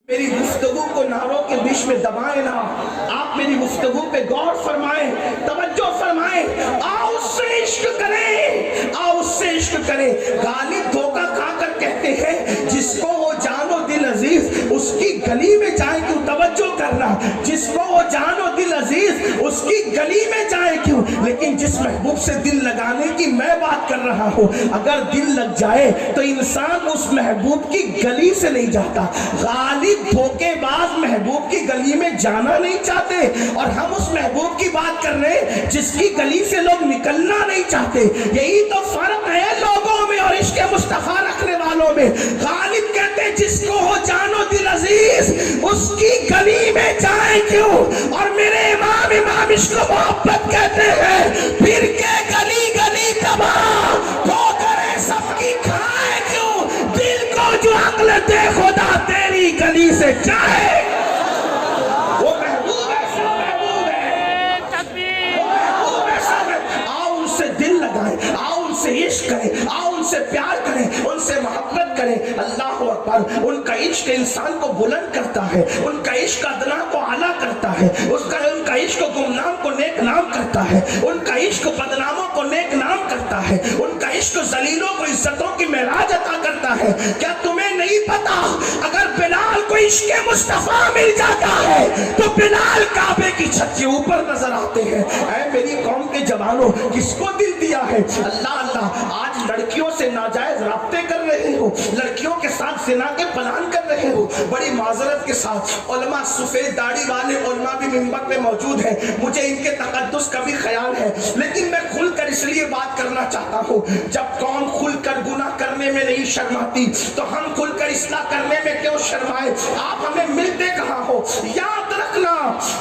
میری گفتگو کو ناروں کے بیچ میں دبائیں نہ، آپ میری گفتگو پہ غور فرمائیں، توجہ فرمائیں، آؤ اس سے عشق کریں، آؤ اس سے عشق کریں۔ غالب دھوکہ کھا کر کہتے ہیں جس کو وہ جان و دل عزیز اس کی گلی میں جائیں کیوں، توجہ کرنا، جس کو وہ جان و دل عزیز اس کی گلی میں جائیں کیوں، لیکن جس محبوب سے دل لگانے کی میں بات کر رہا ہوں، اگر دل لگ جائے تو انسان اس محبوب کی گلی سے نہیں جاتا۔ غالب دھوکے باز محبوب کی گلی میں جانا نہیں چاہتے، اور ہم اس محبوب کی بات کر رہے ہیں جس کی گلی سے لوگ نکلنا نہیں چاہتے۔ یہی تو فرق ہے لوگوں میں اور عشق مصطفیٰ رکھنے والوں میں۔ غالب کہتے ہیں جس کو ہو جان و دل عزیز اس کی گلی میں جائیں کیوں، اور میرے امام عشق و محبت کہتے ہیں پھر کے گلی گلی تباہ تو کرے سب کی کھائے کیوں، دل کو جو عقل دے خدا تیری گلی سے چاہے۔ وہ محبوب ہے، سب محبوب ہے، وہ محبوب ہے، سب۔ آؤ ان سے دل لگائیں، آؤ ان سے عشق کریں، آؤ ان سے پیار کریں، ان سے محبت کریں۔ اللہ اکبر، ان کا عشق انسان کو بلند کرتا ہے، ان کا عشق ادنا کو اعلیٰ کرتا ہے، ان کا عشق گمنام کو نیک نام کرتا ہے، ان کا عشق بدناموں کو نیک نام کرتا ہے، ان کا عشق ذلیلوں کو عزتوں کی معراج عطا کرتا ہے۔ کیا تمہیں نہیں پتا اگر بلال کو عشق مصطفیٰ مل جاتا ہے تو بلال کعبے کی چھت کے اوپر نظر آتے ہیں؟ اے میری قوم کے جوانوں، کس کو دل دیا ہے؟ اللہ اللہ، آج لڑکیوں سے ناجائز رابطے کر رہے ہو، لڑکیوں کے ساتھ زنا کے پلان کر رہے ہو، بڑی معذرت کے ساتھ علماء سفید داڑھی والے علماء بھی منبر پہ موجود ہیں، مجھے ان کے تقدس کا بھی خیال ہے، لیکن میں کھل کر اس لیے بات کرنا چاہتا ہوں، جب قوم کھل کر گناہ کرنے میں نہیں شرماتی تو ہم کھل کر اصلاح کرنے میں کیوں شرمائے؟ آپ ہمیں ملتے کہاں ہو؟ یاد رکھنا،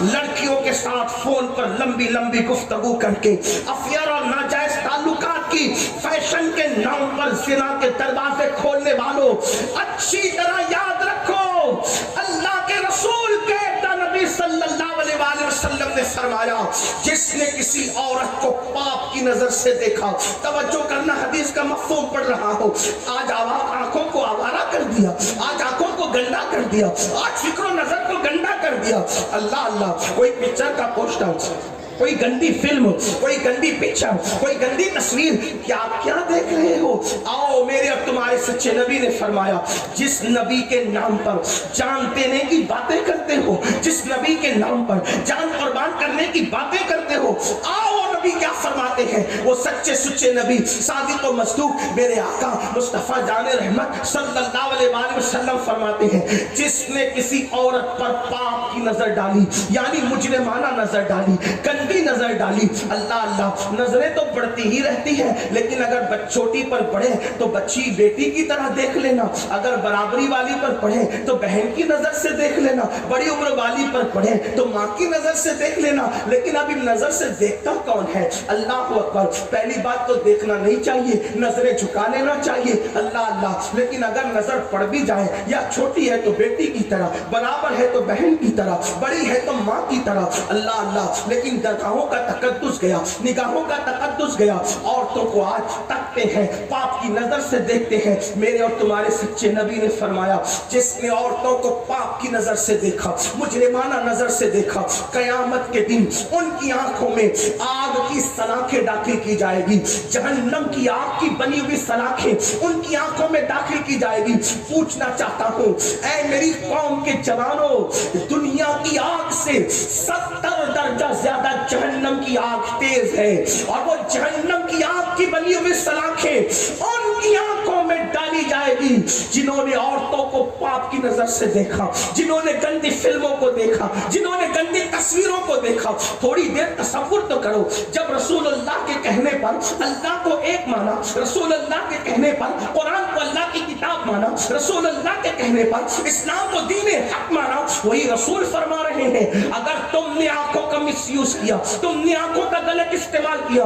لڑکیوں کے ساتھ فون پر لمبی لمبی گفتگو کر کے افیئر اور ناجائز تعلقات کی فیشن کے نام پر زنا کے دروازے کھولنے والوں، اچھی طرح یاد رکھو، اللہ کے رسول کہتا، نبی صلی اللہ علیہ وآلہ وسلم نے فرمایا جس نے کسی عورت کو پاپ کی نظر سے دیکھا، توجہ کرنا، حدیث کا مفہوم پڑھ رہا ہو، آج آنکھوں کو آوارہ کر دیا، آج آنکھوں کو گندا کر دیا، آج فکر و نظر کو گندا کر دیا۔ اللہ اللہ، کوئی پکچر کا پوسٹر، کوئی گندی فلم، کوئی گندی پکچر، کوئی گندی تصویر، کیا آپ کیا دیکھ رہے ہو؟ آؤ، میرے اور تمہارے سچے نبی نے فرمایا جس نبی کے نام پر جان دینے کی باتیں کرتے ہو، جس نبی کے نام پر جان قربان کرنے کی باتیں کرتے ہو، آؤ نبی کیا فرماتے ہیں، وہ سچے سچے نبی صادق و مصدوق میرے آقا مصطفیٰ جان رحمت صلی اللہ علیہ وآلہ وسلم فرماتے ہیں جس نے کسی عورت پر پاپ کی نظر ڈالی، یعنی مجرمانہ نظر ڈالی، گندی نظر ڈالی، اللہ اللہ، نظریں تو پڑتی ہی رہتی ہیں، لیکن اگر چھوٹی پر پڑھے تو بچی بیٹی کی طرح دیکھ لینا، اگر برابری والی پر پڑھے تو بہن کی نظر سے دیکھ لینا، بڑی عمر والی پر پڑھے تو ماں کی نظر سے دیکھ لینا، لیکن اب ان نظر سے دیکھتا کون ہے؟ اللہ اکبر، پہلی بات تو دیکھنا نہیں چاہیے، نظریں جھکا لینا چاہیے، اللہ اللہ، لیکن اگر نظر پڑ بھی جائے، یا چھوٹی ہے تو بیٹی کی طرح، برابر ہے تو بہن کی طرح، بڑی ہے تو ماں کی طرح، اللہ اللہ، لیکن نگاہوں کا تقدس گیا، نگاہوں کا تقدس گیا، عورتوں کو آج تکتے ہیں، پاپ کی نظر سے دیکھتے ہیں۔ میرے اور تمہارے سچے نبی نے فرمایا جس نے عورتوں کو پاپ کی نظر سے دیکھا، مجرمانہ نظر سے دیکھا، قیامت کے دن ان کی آنکھوں میں آگ کی سلاخیں داخل کی جائے گی، جہنم کی آگ کی بنی ہوئی سلاخیں ان کی آنکھوں میں داخل کی جائے گی۔ پوچھنا چاہتا ہوں اے میری قوم کے جوانوں، دنیا کی آگ سے 70 درجہ زیادہ جہنم کی آگ تیز ہے، اور وہ جہنم کی آگ کی بنی ہوئی سلاخیں ان کی آنکھوں میں ڈالی جائے گی جنہوں نے عورتوں کو پاپ کی نظر سے دیکھا، جنہوں نے گندی فلموں کو دیکھا، جنہوں نے گندی تصویروں کو دیکھا۔ تھوڑی دیر تصور تو کرو، جب رسول اللہ کے کہنے پر اللہ کو ایک مانا، رسول اللہ کے کہنے پر قرآن کو اللہ کی کتاب مانا، رسول اللہ کے کہنے پر اسلام کو دین حق مانا، وہی رسول فرما رہے ہیں اگر تم نے آنکھوں کا مس یوز کیا، تم نے آنکھوں کا غلط استعمال کیا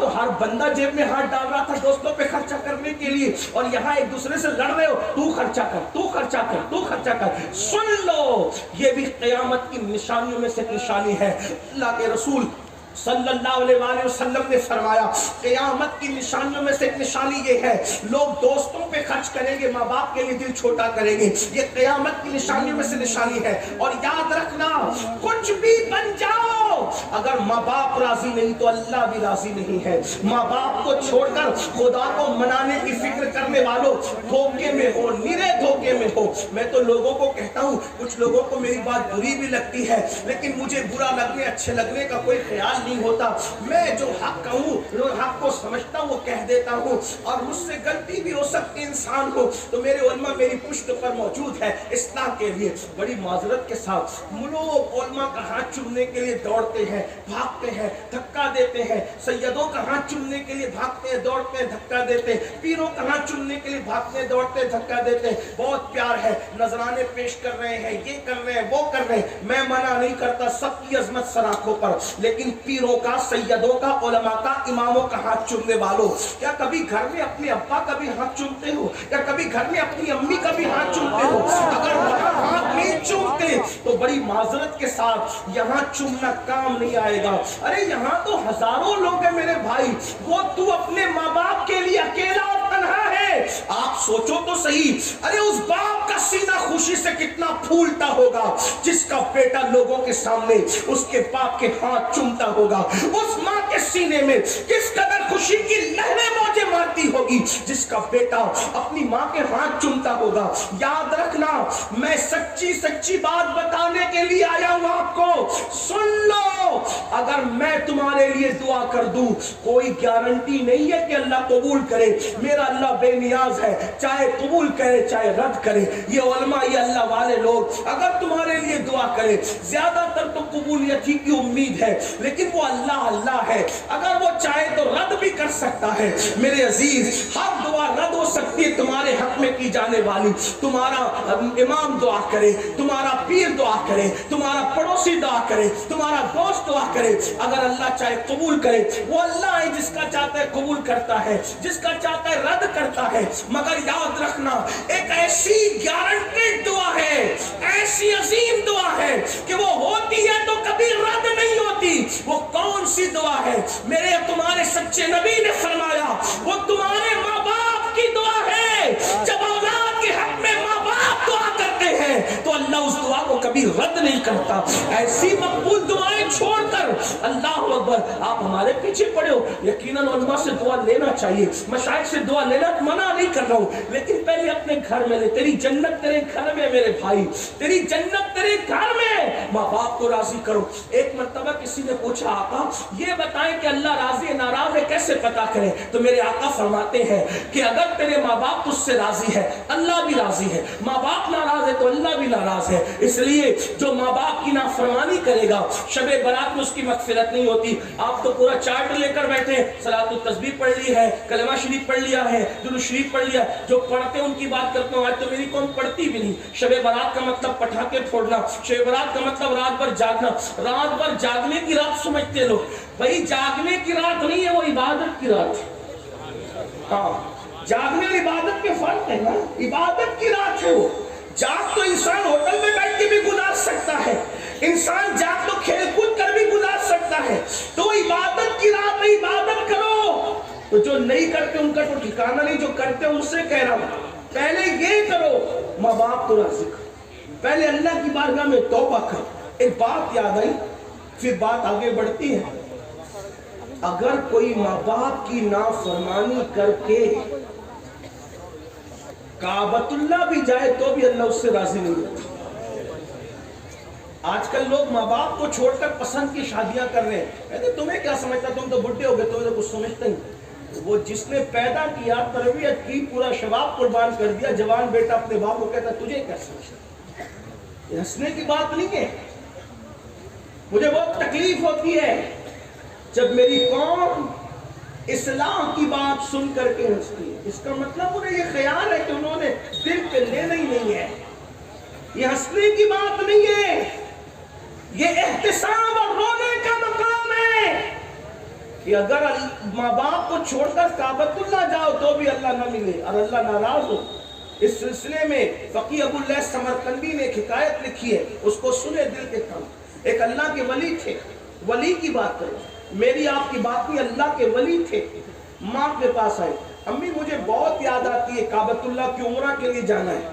تو ہر بندہ جیب میں ہاتھ ڈال رہا تھا دوستوں پہ خرچہ کرنے کے لیے، اور یہاں ایک دوسرے سے لڑ رہے ہو، تو خرچہ کر، تو خرچہ کر، تو خرچہ کر۔ سن لو، یہ بھی قیامت کی نشانیوں میں سے نشانی ہے۔ اللہ کے رسول صلی اللہ علیہ وآلہ وسلم نے فرمایا قیامت کی نشانیوں میں سے ایک نشانی یہ ہے، لوگ دوستوں پہ خرچ کریں گے، ماں باپ کے لیے دل چھوٹا کریں گے، یہ قیامت کی نشانیوں میں سے نشانی ہے۔ اور یاد رکھنا، کچھ بھی بن جاؤ، اگر ماں باپ راضی نہیں تو اللہ بھی راضی نہیں ہے۔ ماں باپ کو چھوڑ کر خدا کو منانے کی فکر کرنے والوں دھوکے میں ہو، نیرے دھوکے میں ہو۔ میں تو لوگوں کو کہتا ہوں، کچھ لوگوں کو میری بات بری بھی لگتی ہے، لیکن مجھے برا لگنے اچھے لگنے کا کوئی خیال نہیں ہوتا۔ میں جو حق کہوں، جو حق کو سمجھتا ہوں وہ کہہ دیتا ہوں، اور مجھ سے غلطی بھی ہو سکتی انسان کو، تو میرے علماء میری پشت پر موجود ہے اصلاح کے لیے۔ بڑی معذرت کے ساتھ لوگ علماء کا ہاتھ چومنے کے لیے دوڑتے ہیں، بھاگتے ہیں، دھکا دیتے ہیں، سیدوں کا ہاتھ چومنے کے لیے بھاگتے ہیں، دوڑتے ہیں، دھکا دیتے ہیں، پیروں کا ہاتھ چومنے کے لیے بھاگتے ہیں، دوڑتے ہیں، دھکا دیتے ہیں۔ بہت پیار ہے، نذرانے پیش کر رہے ہیں، یہ کر رہے ہیں، وہ کر رہے ہیں، میں منع نہیں کرتا، سب کی عظمت سر آنکھوں پر، لیکن پیروں کا، سیدوں کا، علماء کا، اماموں کا ہاتھ چومنے والوں، کیا کبھی گھر میں اپنے ابا کا بھی ہاتھ چومتے ہو؟ کیا کبھی گھر میں اپنی امی کا بھی ہاتھ چومتے ہو؟ اگر وہاں ہاتھ نہیں چومتے تو بڑی معذرت کے ساتھ یہاں چومنا کام نہیں آئے گا۔ ارے یہاں تو ہزاروں لوگ ہیں میرے بھائی، وہ تو اپنے ماں باپ کے لیے اکیلا اور تنہا ہے۔ آپ سوچو تو صحیح، ارے اس باپ کا سینہ خوشی سے کتنا پھولتا ہوگا جس کا بیٹا لوگوں کے سامنے اس کے باپ کے ہاتھ چومتا ہوگا۔ اس ماں کے سینے میں کس قدر خوشی کی لہریں موجیں مارتی ہوگی جس کا بیٹا اپنی ماں کے ہاتھ چومتا ہوگا۔ یاد رکھنا، میں سچی سچی بات بتانے کے لیے آیا ہوں آپ کو، سن لو، اگر میں تمہارے لیے دعا کر دوں کوئی گارنٹی نہیں ہے کہ اللہ قبول کرے۔ میرا اللہ بے نیاز ہے، چاہے قبول کرے چاہے رد کرے۔ یہ علماء، یہ اللہ والے لوگ اگر تمہارے لیے دعا کرے، زیادہ تر تو قبولیت ہی کی امید ہے، لیکن وہ اللہ ہے، اگر وہ چاہے تو رد بھی کر سکتا ہے۔ میرے عزیز، ہر دعا رد ہو سکتی ہے تمہارے حق میں کی جانے والی۔ تمہارا امام دعا کرے، تمہارا پیر دعا کرے، تمہارا پڑوسی دعا کرے، تمہارا دوست دعا کرے، اگر اللہ چاہے قبول کرے۔ وہ اللہ ہے جس کا چاہتا ہے قبول کرتا ہے، جس کا چاہتا ہے رد کرتا ہے۔ مگر یاد رکھنا، ایک ایسی گارنٹیڈ دعا ہے، ایسی عظیم دعا ہے کہ وہ ہوتی ہے تو کبھی رد نہیں ہوتی۔ وہ کون سی دعا ہے؟ میرے تمہارے سچے نبی نے فرمایا وہ تمہارے ماں باپ کی دعا ہے۔ جب اولاد کے حق میں ماں باپ دعا کرتے ہیں تو اللہ اس دعا کو کبھی رد نہیں کرتا۔ ایسی مقبول دعائیں چھوڑ کر اللہ اکبر آپ ہمارے پیچھے پڑے ہو، یقیناً علماء سے دعا لینا چاہیے، مشائخ سے دعا لینا منع نہیں کر رہا ہوں، لیکن پہلے اپنے گھر میں لے۔ تیری جنت تیرے گھر میں میرے بھائی، تیری جنت تیرے گھر میں۔ ماں باپ کو راضی کرو۔ ایک مرتبہ کسی نے پوچھا آقا یہ بتائیں کہ اللہ راضی ہے ناراض ہے کیسے پتا کریں؟ تو میرے آقا فرماتے ہیں کہ اگر تیرے ماں باپ تجھ سے راضی ہے اللہ بھی راضی ہے، ماں باپ ناراض ہے تو اللہ بھی ناراض ہے۔ اس لیے جو ماں باپ کی نافرمانی کرے گا شب برات میں اس کی مغفرت نہیں ہوتی۔ آپ تو پورا چارٹ لے کر بیٹھے، صلاۃ التسبیح پڑھ لی ہے، کلمہ شریف پڑھ لیا ہے، درود شریف پڑھ لیا، جو پڑھتے ہیں ان کی بات کرتا ہوں۔ آج تو میری قوم پڑھتی بھی نہیں۔ شب برات کا مطلب پٹاخے پھوڑنا، شب برات کا مطلب رات بھر جاگنا، رات بھر جاگنے کی رات سمجھتے لوگ، بھائی جاگنے کی رات نہیں ہے، وہ عبادت کی رات ہے۔ ہاں، جاگنے اور عبادت کے فرق ہے نا، عبادت کی رات ہے وہ۔ جاگ تو انسان ہوٹل میں بیٹھ کے بھی گزار سکتا ہے، انسان جاگ تو کھیل کود کر بھی گزار سکتا ہے، تو عبادت کی رات میں عبادت کرو۔ تو جو نہیں کرتے ان کا تو ٹھکانہ نہیں، جو کرتے ان سے کہہ رہا ہوں پہلے یہ کرو، ماں باپ تو راضی کرو، پہلے اللہ کی بارگاہ میں توبہ کرو۔ ایک بات یاد آئی، پھر بات آگے بڑھتی ہے، اگر کوئی ماں باپ کی نافرمانی کر کے کعبۃ اللہ بھی جائے تو بھی اللہ اس سے راضی نہیں ہوتا۔ آج کل لوگ ماں باپ کو چھوڑ کر پسند کی شادیاں کر رہے ہیں، کہتے تمہیں کیا سمجھتا، تم تو بڈھے ہو گئے، تمہیں تو کچھ سمجھتے نہیں۔ وہ جس نے پیدا کیا، تربیت کی، پورا شباب قربان کر دیا، جوان بیٹا اپنے باپ کو کہتا تجھے کیا سمجھتا۔ یہ ہنسنے کی بات نہیں ہے۔ مجھے بہت تکلیف ہوتی ہے جب میری قوم اصلاح کی بات سن کر کے ہنستی ہے۔ اس کا مطلب انہیں یہ خیال ہے کہ انہوں نے دل پہ لینا ہی نہیں ہے۔ یہ ہنسنے کی بات نہیں ہے، یہ احتساب اور رونے کا مقام ہے۔ کہ اگر ماں باپ کو چھوڑ کر کعبۃ اللہ جاؤ تو بھی اللہ نہ ملے اور اللہ ناراض ہو۔ اس سلسلے میں فقیہ ابو اللیث سمرقندی نے ایک حکایت لکھی ہے، اس کو سنے دل کے کام۔ ایک اللہ کے ولی تھے، ولی کی بات کرو، میری آپ کی بات نہیں، اللہ کے ولی تھے۔ ماں کے پاس آئے، امی مجھے بہت یاد آتی ہے، کعبۃ اللہ کی عمرہ کے لیے جانا ہے۔